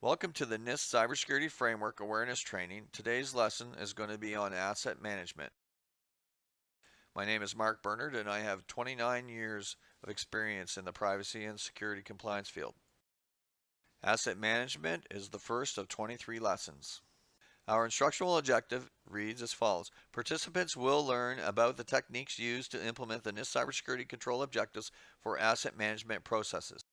Welcome to the NIST CyberSecurity Framework Awareness Training. Today's lesson is going to be on asset management. My name is Mark Bernard and I have 29 years of experience in the privacy and security compliance field. Asset management is the first of 23 lessons. Our instructional objective reads as follows. Participants will learn about the techniques used to implement the NIST cybersecurity control objectives for asset management processes.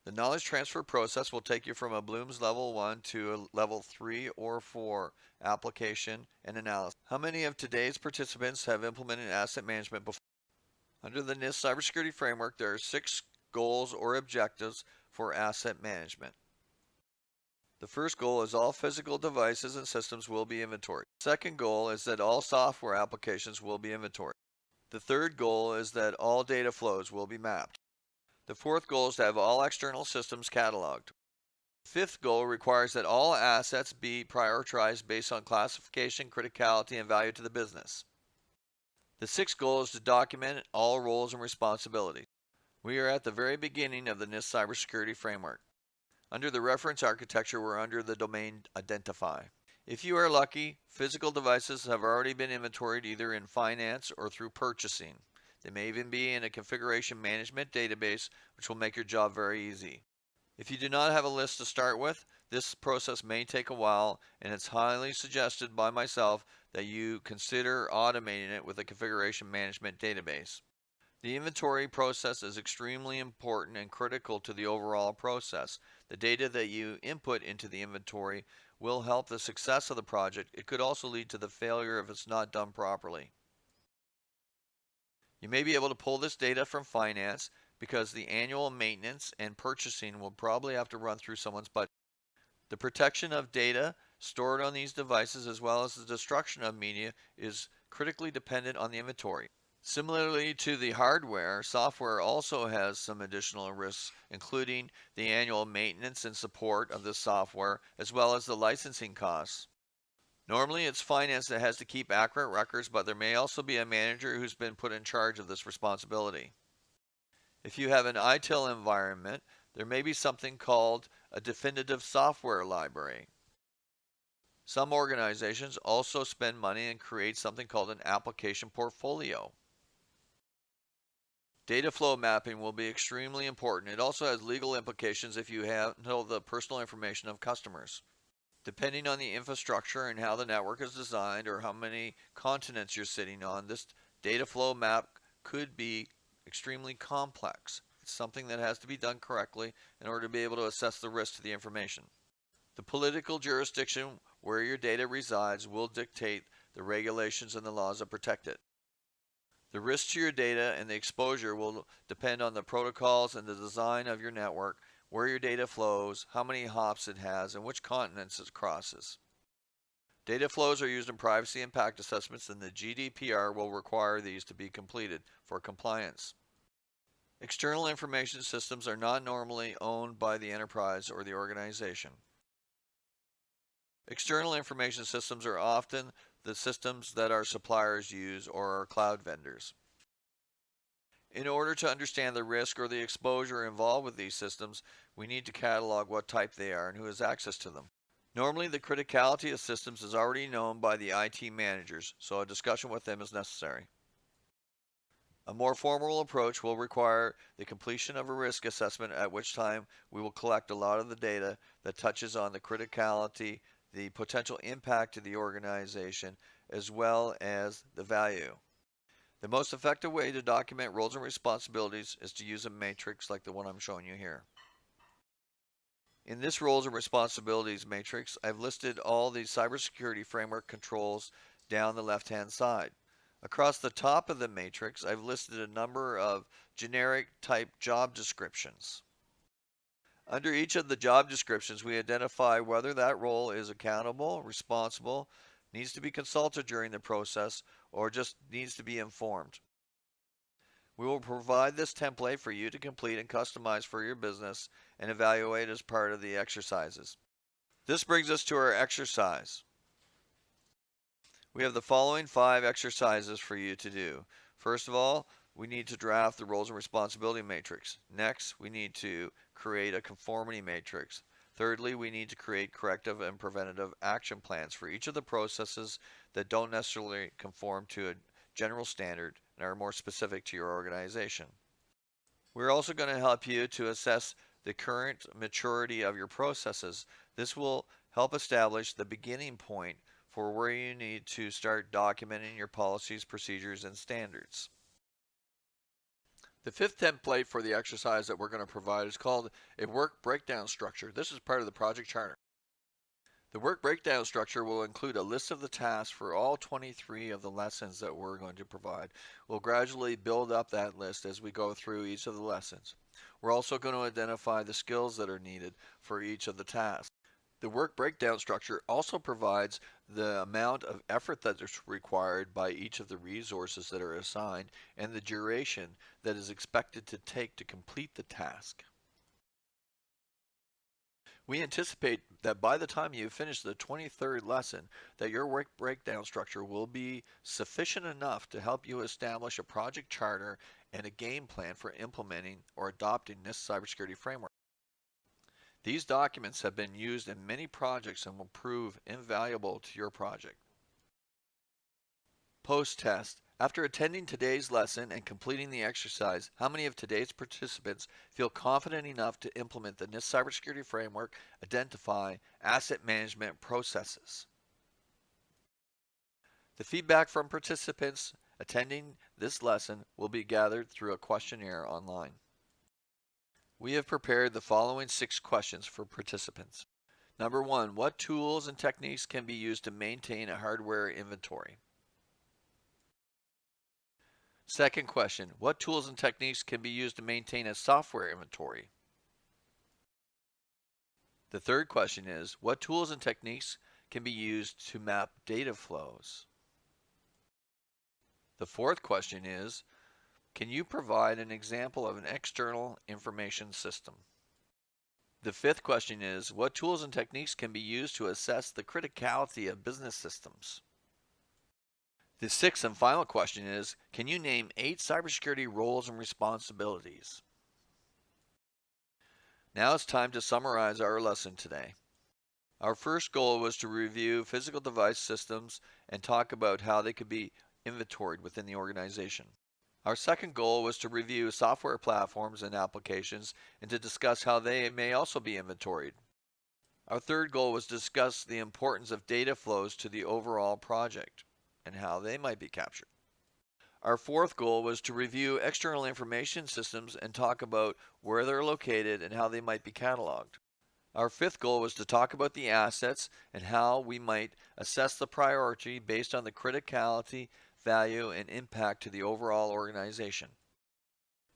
The knowledge transfer process will take you from a Bloom's Level 1 to a Level 3 or 4 application and analysis. How many of today's participants have implemented asset management before? Under the NIST cybersecurity framework, there are 6 goals or objectives for asset management. The first goal is all physical devices and systems will be inventoried. The second goal is that all software applications will be inventoried. The third goal is that all data flows will be mapped. The fourth goal is to have all external systems cataloged. The fifth goal requires that all assets be prioritized based on classification, criticality, and value to the business. The sixth goal is to document all roles and responsibilities. We are at the very beginning of the NIST cybersecurity framework. Under the reference architecture, we're under the domain identify. If you are lucky, physical devices have already been inventoried either in finance or through purchasing. They may even be in a configuration management database, which will make your job very easy. If you do not have a list to start with, this process may take a while, and it's highly suggested by myself that you consider automating it with a configuration management database. The inventory process is extremely important and critical to the overall process. The data that you input into the inventory will help the success of the project. It could also lead to the failure if it's not done properly. You may be able to pull this data from finance because the annual maintenance and purchasing will probably have to run through someone's budget. The protection of data stored on these devices as well as the destruction of media is critically dependent on the inventory. Similarly to the hardware, software also has some additional risks, including the annual maintenance and support of the software as well as the licensing costs. Normally, it's finance that has to keep accurate records, but there may also be a manager who's been put in charge of this responsibility. If you have an ITIL environment, there may be something called a definitive software library. Some organizations also spend money and create something called an application portfolio. Data flow mapping will be extremely important. It also has legal implications if you handle the personal information of customers. Depending on the infrastructure and how the network is designed or how many continents you're sitting on, this data flow map could be extremely complex. It's something that has to be done correctly in order to be able to assess the risk to the information. The political jurisdiction where your data resides will dictate the regulations and the laws that protect it. The risk to your data and the exposure will depend on the protocols and the design of your network, where your data flows, how many hops it has, and which continents it crosses. Data flows are used in privacy impact assessments, and the GDPR will require these to be completed for compliance. External information systems are not normally owned by the enterprise or the organization. External information systems are often the systems that our suppliers use or our cloud vendors. In order to understand the risk or the exposure involved with these systems, we need to catalog what type they are and who has access to them. Normally, the criticality of systems is already known by the IT managers, so a discussion with them is necessary. A more formal approach will require the completion of a risk assessment, at which time we will collect a lot of the data that touches on the criticality, the potential impact to the organization, as well as the value. The most effective way to document roles and responsibilities is to use a matrix like the one I'm showing you here. In this roles and responsibilities matrix, I've listed all the cybersecurity framework controls down the left-hand side. Across the top of the matrix, I've listed a number of generic type job descriptions. Under each of the job descriptions, we identify whether that role is accountable, responsible, needs to be consulted during the process, or just needs to be informed. We will provide this template for you to complete and customize for your business and evaluate as part of the exercises. This brings us to our exercise. We have the following 5 exercises for you to do. First of all, we need to draft the roles and responsibility matrix. Next, we need to create a conformity matrix. Thirdly, we need to create corrective and preventative action plans for each of the processes that don't necessarily conform to a general standard and are more specific to your organization. We're also going to help you to assess the current maturity of your processes. This will help establish the beginning point for where you need to start documenting your policies, procedures, and standards. The fifth template for the exercise that we're going to provide is called a work breakdown structure. This is part of the project charter. The work breakdown structure will include a list of the tasks for all 23 of the lessons that we're going to provide. We'll gradually build up that list as we go through each of the lessons. We're also going to identify the skills that are needed for each of the tasks. The work breakdown structure also provides the amount of effort that is required by each of the resources that are assigned and the duration that is expected to take to complete the task. We anticipate that by the time you finish the 23rd lesson, that your work breakdown structure will be sufficient enough to help you establish a project charter and a game plan for implementing or adopting this cybersecurity framework. These documents have been used in many projects and will prove invaluable to your project. Post-test. After attending today's lesson and completing the exercise, how many of today's participants feel confident enough to implement the NIST CyberSecurity framework, identify asset management processes? The feedback from participants attending this lesson will be gathered through a questionnaire online. We have prepared the following 6 questions for participants. Number 1, what tools and techniques can be used to maintain a hardware inventory? Second question, what tools and techniques can be used to maintain a software inventory? The third question is, what tools and techniques can be used to map data flows? The fourth question is, can you provide an example of an external information system? The fifth question is, what tools and techniques can be used to assess the criticality of business systems? The sixth and final question is, can you name 8 cybersecurity roles and responsibilities? Now it's time to summarize our lesson today. Our first goal was to review physical device systems and talk about how they could be inventoried within the organization. Our second goal was to review software platforms and applications and to discuss how they may also be inventoried. Our third goal was to discuss the importance of data flows to the overall project and how they might be captured. Our fourth goal was to review external information systems and talk about where they're located and how they might be cataloged. Our fifth goal was to talk about the assets and how we might assess the priority based on the criticality, value, and impact to the overall organization.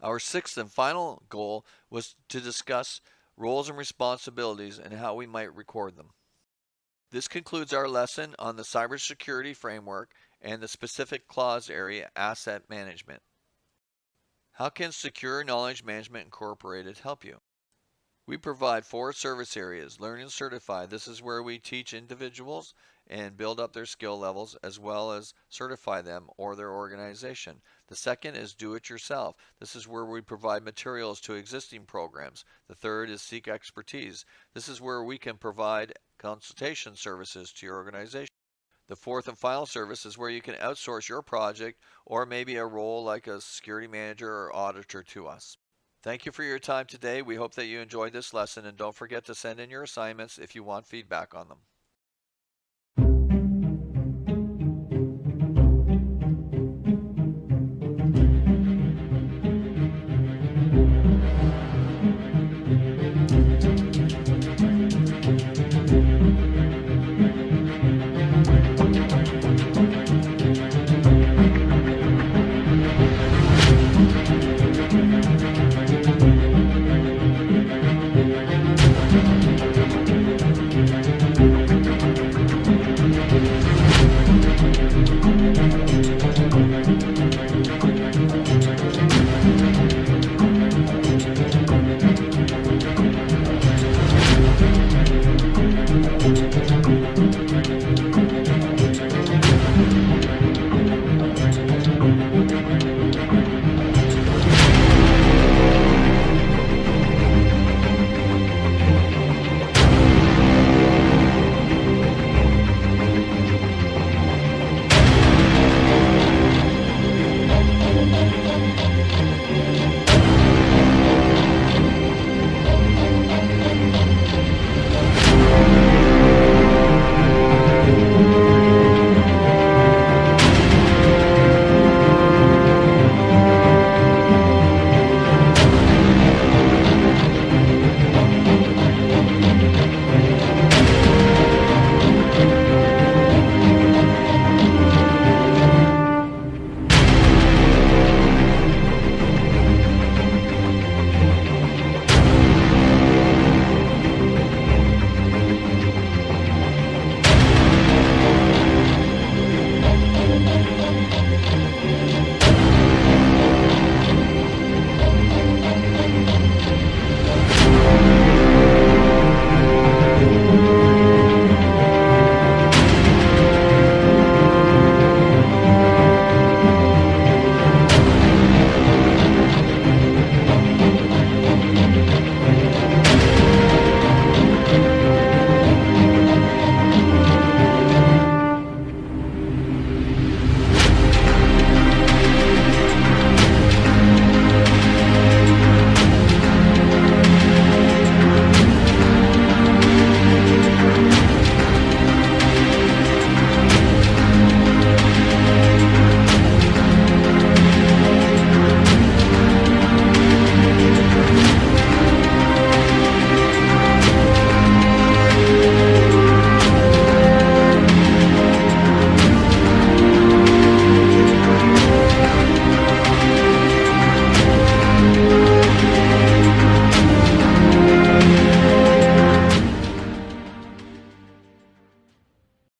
Our sixth and final goal was to discuss roles and responsibilities and how we might record them. This concludes our lesson on the cybersecurity framework and the specific clause area, asset management. How can Secure Knowledge Management Incorporated help you? We provide 4 service areas. Learn and certify. This is where we teach individuals and build up their skill levels as well as certify them or their organization. The second is do it yourself. This is where we provide materials to existing programs. The third is seek expertise. This is where we can provide consultation services to your organization. The fourth and final service is where you can outsource your project or maybe a role like a security manager or auditor to us. Thank you for your time today. We hope that you enjoyed this lesson, and don't forget to send in your assignments if you want feedback on them.